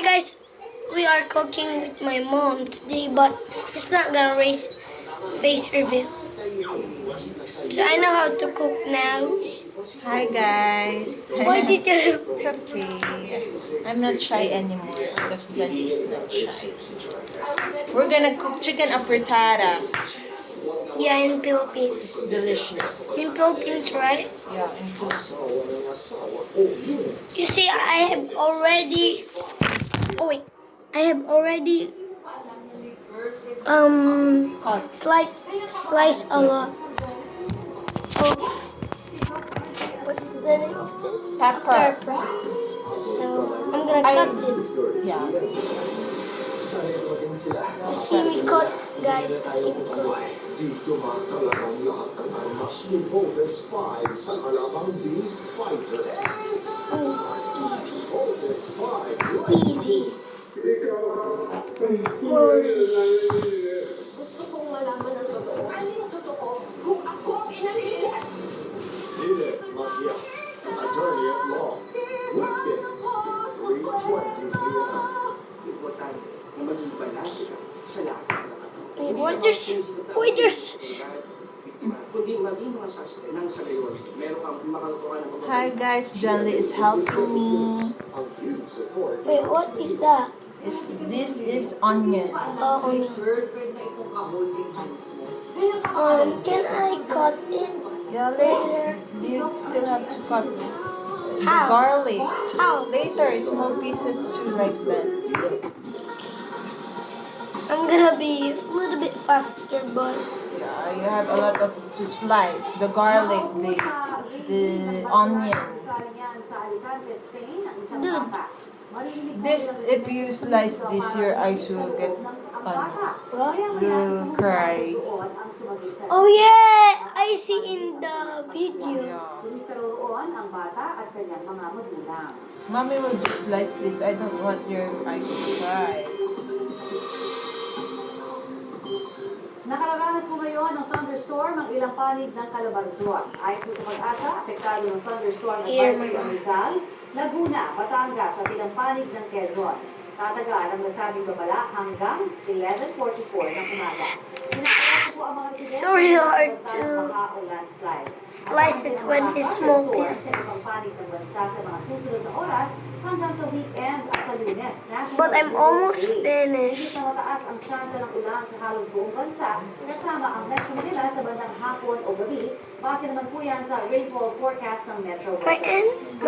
guys, we are cooking with my mom today, but it's not gonna raise face reveal. So I know how to cook now. Hi guys. Why did you? It's okay. I'm not shy anymore because Jenny is not shy. We're gonna cook chicken afritada. Yeah, in Philippines. It's delicious. In Philippines, right? Yeah, in Philippines. You see, I have already. Oh wait, I have already Cut. slice a lot. Oh, what is the name of this? Pepper. So I'm gonna cut it. Yeah. You see me cut, guys. You see me cut. Dito matalagang lahat ng armas ni Voters 5 sa kalabang Beast Fighter. Oh, Voters 5. easy. Holy. Gusto kong malaman ang totoo. Ano yung totoo? Kung ako ang inalilat. Dile Matias, attorney at law. Weekdays, 3:20 p.m. Importante na maging balanse ka sa lahat ng nakataon. Wait, why there's Kundi maging mga sasakyan nang sa gayon, meron kang makaluturan ng mga... Hi guys, Jenny is helping me. Ang views support wait, what is that? This is onion. Oh, no. Girlfriend na itong ka-holding hands mo. Can I cut it? Yeah, later. You still have to cut the How? garlic. How? Later, small pieces too, like that. I'm gonna be a little bit faster, but Yeah, you have a lot of to slice. The garlic, the onion. dude, This, if you slice this, your eyes will get will cry. oh yeah, I see in the video. Yeah. ang bata at kanyang mga magulang. Mommy will just slice this. I don't want your eyes to cry. Nakararanas po ngayon ng thunderstorm ang ilang panig ng Calabarzon. Ayon po sa Pag-asa, apektado ng thunderstorm ng advisory ang Rizal, Laguna, Batangas at ilang panig ng Quezon. Tatagal ang nasabing babala hanggang 11:44 ng umaga. Pinapalasa po ang mga It's so really hard residente to ng baha o landslide. slice it when it's small Sa pieces. panig ng bansa sa mga susunod na oras hanggang sa weekend at sa Lunes. National But I'm Heroes almost Day. finished. Higit na mataas ang tsansa ng ulan sa halos buong bansa, kasama ang Metro Manila sa bandang hapon o gabi. Base naman po yan sa rainfall forecast ng Metro My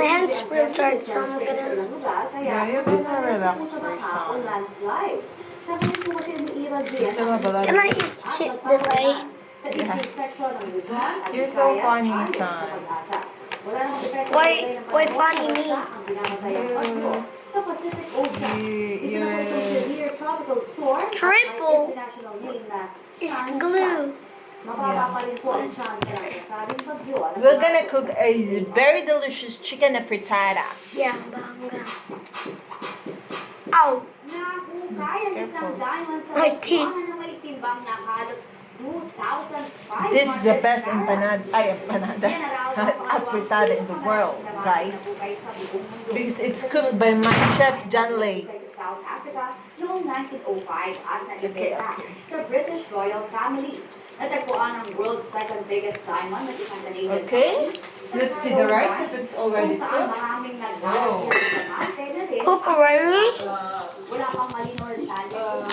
hands will start, so I'm Sa gonna. ilang lugar, kaya Yeah, you can wala relax po sa for baha o some. landslide. Sa ngayon po kasi umiiral din Gusto mo ba Can I shit the light? sa eastern section ng Luzon at You're so Visayas funny, ayon sa son. Pag-asa. Wala namang epekto Why- sa ng why panahon funny sa me? bansa ang binabantayan bagyo sa Pacific Ocean. Isa na po itong severe tropical storm at may Triple international name na is Shan glue. Mababa pa rin po ang chance ng nasabing bagyo. na We're gonna pumasok cook sa a very delicious chicken frittata. Yeah, but I'm gonna. Ow! Nahukay ang isang diamond sa My teeth. Botswana na may timbang na halos 2,500 This is the best carats. empanada, frittata in the world, guys. Because it's cooked by my chef John Lay. Sa South Africa noong 1905 at Okay, naibenta okay. sa British royal family. Natagpuan ang world's second biggest diamond na isang Canadian Okay. family sa Let's see the rice if it's already kung saan cooked. maraming Wow. naglalagyan ng diamante na din. Cook already? Wala pang malinor talent ang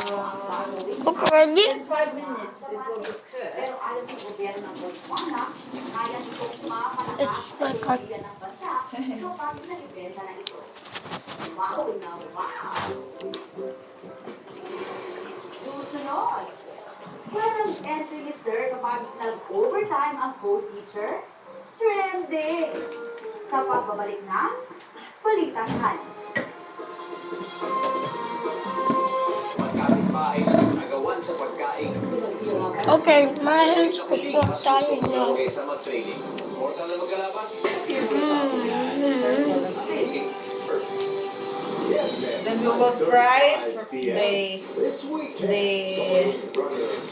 gagawin. Cook already? In 5 minutes, it will be cooked. Pero ayon sa gobyerno ng Botswana, kaya nitong mapalakas It's my ang card. ekonomiya ng bansa kapag naibenta na ito. Wow na wow! Susunod, parang entry ni sir kapag nag-overtime ang co-teacher? Trending! Sa pagbabalik ng Balitaan. Pagkapit-bahay na nagagawan sa pagkain. Pinaghihirapan Okay, my hands are so tired now. kaysa mag-training. Mortal na magkalaban, hindi mo na sa akin yan. Amazing. Perfect. Then we will fry the this weekend.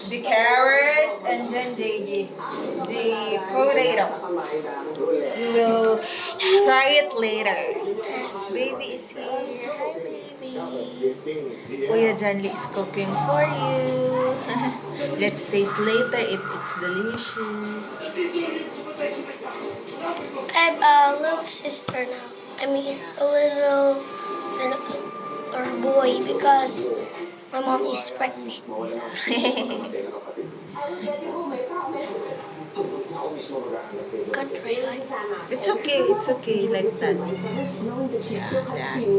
the carrots and then the potato. We will fry it later. Baby is here. Hi, baby. 7:15 Kuya p.m. John Lee is cooking for you. Let's taste later if it's delicious. I have a little sister now. I mean, a little or boy because my mom is pregnant. Cut right like that. It's okay like that.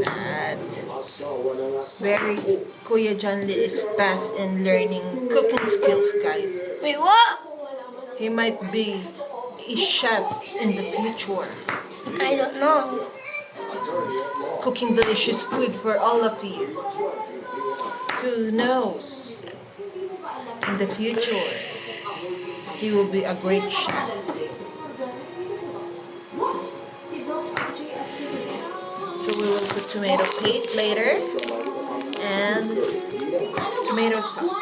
That. Asawa ng asawa Very ko. Kuya John Lee is fast in learning cooking skills, guys. Wait, what? He might be a chef in the future, I don't know. Attorney at law. cooking delicious food for all of you. 20 p.m. Who knows? In the future, he will be a great chef. So we will put tomato paste later and tomato sauce.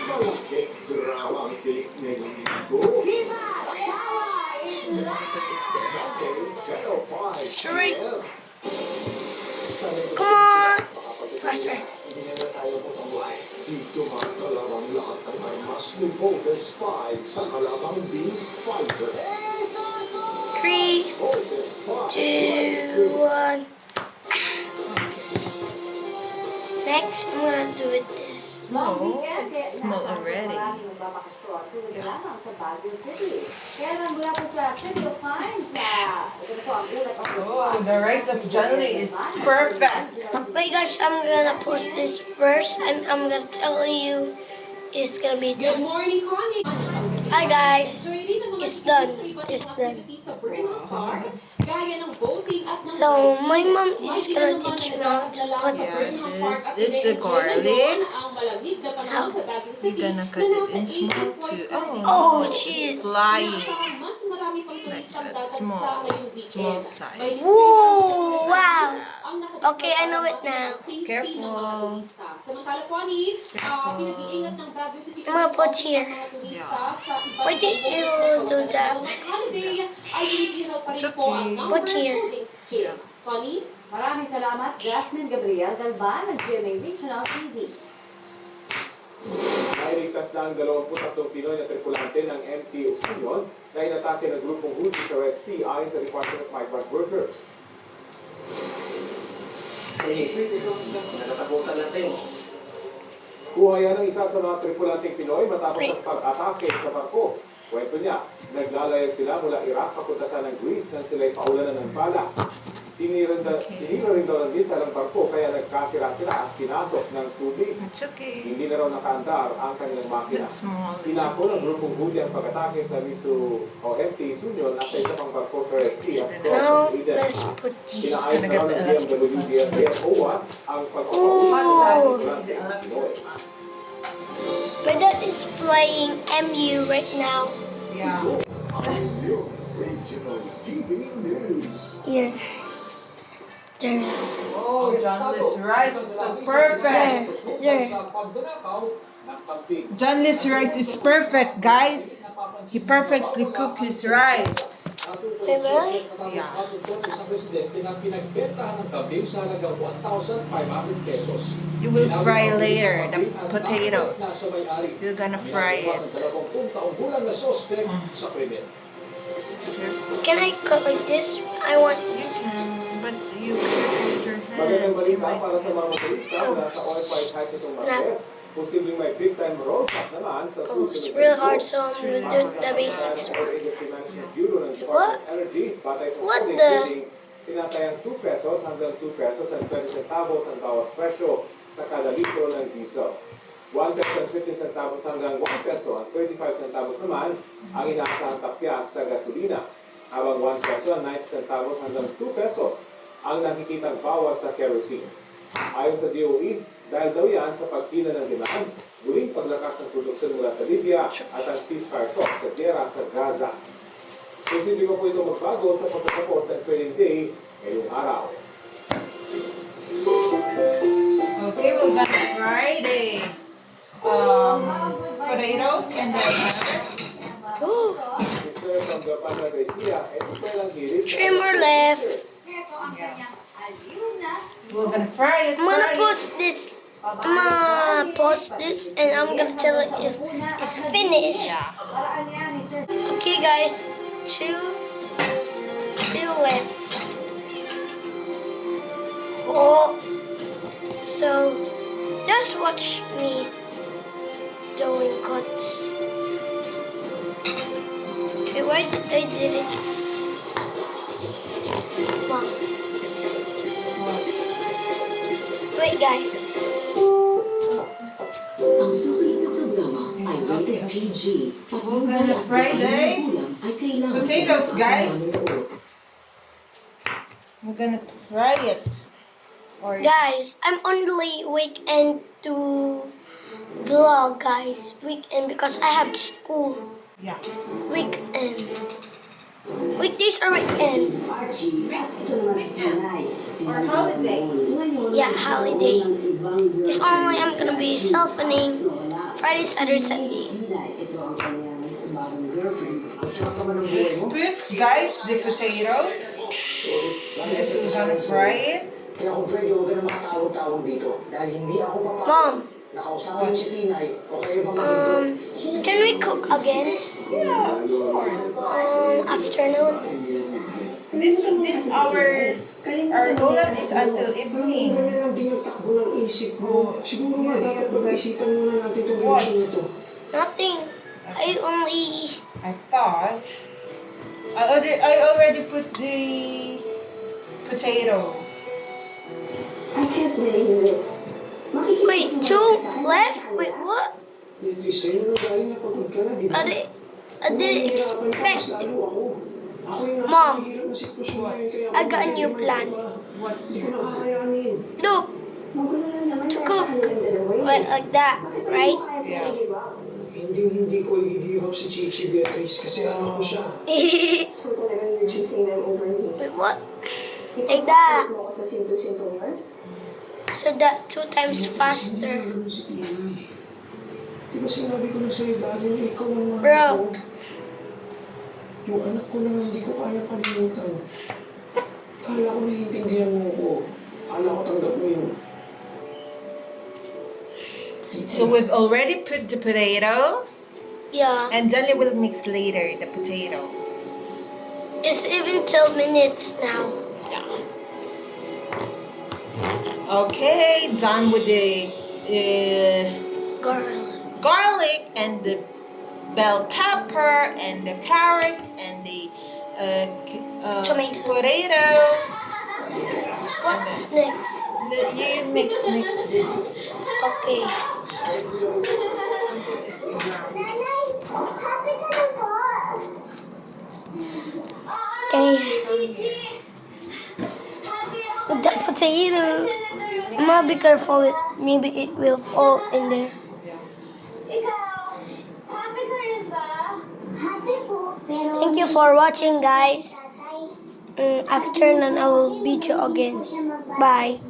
Malaking drama ang tinik ngayong linggo. Sunday, 10:05 Straight. p.m. Come on. Faster. Dito magkalawang lahat ng armas ni Voltes 5 sa kalabang Beast Fighter. 3, Voltes 5. 2, 1. Next, I'm gonna do it this. No, it's small already. Maraming magbabakasyon tulad na lamang sa Baguio City. Kaya nang mula po sa City of Mines ito po ang ulat of Oh, the rice of John Lee is perfect. Wait guys, I'm gonna post this first and I'm gonna tell you it's gonna be Good done. morning, Connie. Hi guys, it's done. It's done. So my mom is gonna teach me how to cut this. This is the garlic. How? You're gonna cut it in small too. Oh, jeez. Flying. Like that, small size. Whoa, wow. Okay, I know it now. Careful. I'm gonna put here. Why did you do that? It's okay. Put here. Maraming salamat, Jasmine Gabriel Galban ng GMA Regional TV. Nailigtas na ang 23 Pinoy na tripulante ng MT Usunion na inatake ng grupong Houthi sa Red Sea ayon sa Department of Migrant Workers. Kuha yan ng isa sa mga tripulanteng Pinoy matapos ang pag-atake sa barko. Kwento niya, naglalayag sila mula Iraq papunta sa ng Greece nang sila'y paulanan ng bala. Tinira rin daw ng missile ang barko kaya nagkasira-sira at pinasok ng tubig. It's okay. Hindi na raw nakaandar ang kanilang makina. It's small. Tinako ng grupong Houthi ang pag-atake sa Mitsu o MT Sunyon at sa isa pang barko sa Red Sea at Now, cross ng Eden. let's put these. Pinaayos na raw ng DMWDFOA ang Ooh. pag-atake ng Pinoy. My dad is playing MU right now. Yeah. New Regional TV News. Here. There it is. Oh, John Lee's rice is so perfect. There. John Lee's rice is perfect, guys. He perfectly cooked his rice. Wait, really? Yeah. Sa presidente na pinagbentahan ng kabing sa halagang 1,500 pesos. You will fry later the potatoes. Nasa may-ari. You're gonna fry it. 20 taong gulang na sospek sa krimen. Can I cut like this? I want this. But you use your Magandang hands. You balita might. para sa mga motorista mula sa oil fight height itong Martes. Posibleng may big time rollback naman sa Oh, susunod it's na real linggo. hard, so I'm gonna do the basics. What? What the? Tinatayang 2 pesos hanggang 2 pesos and 20 centavos ang bawas presyo sa kada litro ng diesel. 1 peso and 15 centavos hanggang 1 peso at 35 centavos naman ang inaasahang tapyas sa gasolina. Habang 1 peso and 90 centavos hanggang 2 pesos ang nakikitang bawas sa kerosene. Ayon sa DOE, dahil daw yan sa pagkina ng demand, muling paglakas ng produksyon mula sa Libya at ang ceasefire talks sa gera sa Gaza. Posible pa po ito magbago sa pagtatapos ng trading day ngayong araw. Okay, we're gonna fry the potatoes and then Ooh. It's served from tanggapan ng Resia, ito pa lang hirit. 3 more left. We're gonna fry it. I'm gonna fry it. post this. I'm gonna post this and I'm gonna tell it if it's finished. Yeah. Paraan yan ni Sir. Okay, guys. Two left. Oh. So, just watch me doing cuts. Okay, why did I did it? Mom. Wait, guys. Ang susunod na programa ay rated PG at We're gonna fry the ay kailangan potatoes, sa guys. manonood. We're gonna fry it. Or Guys, I'm only weekend to vlog, guys. Weekend because I have school. yeah. Weekend. Weekdays are weekend. Archie, at ito naman si Tanay. Or holiday. Yeah, holiday. It's only I'm gonna be self-filming Friday, Saturday, Sunday. Ito ang kanyang bagong girlfriend. Ang sarap naman ng buhay Let's mo. put, guys, the potatoes. Yes, we're gonna fry it. Kaya kung pwede, huwag ka na makatawag-tawag dito. Dahil hindi ako papayag. Mom, Nakausapin mo si Tinay, o kayo ba magiging? can we cook again? Yeah, of course. Afternoon. This our goal is until evening. Ganyan lang din yung takbo ng isip mo. Siguro nga dapat pag-isipan muna natin itong relasyon na ito. Nothing. I only. I thought I already put the potato. I can't believe this. Wait, 2 left? Wait, what? Beatrice, sa'yo na galing na pagod ka na, di ba? I didn't expect it. Lalo ako. Ako yung nasa Mom, mahirap na sitwasyon ngayon, kaya I got a new plan. What's Hindi ko your nakakayanin. Look, to cook. Like that, right? yeah? Hindi ko i-give up si Chichi Beatrice kasi ano ko siya. Wait, So talagang you're choosing them over me. what? Like that. Mo ako sa sintu-sintungan? So that 2 times faster. Ano si Tinay? Di ba sinabi ko na sa'yo dati na ikaw ang mahal Bro. ko? Yung anak ko lang hindi ko kaya kalimutan. Kala ko naiintindihan mo ko. Kala ko tanggap mo yun. So we've already put the potato, Yeah. and Johnny will mix later the potato. It's even 12 minutes now. Okay, done with the Girl. garlic and the bell pepper and the carrots and the Tomato. potatoes. What's next? You mix this. Okay. Okay. With the potato. I'm gonna be careful. Maybe it will fall in there. Thank you for watching, guys. After none, I will video again. Bye.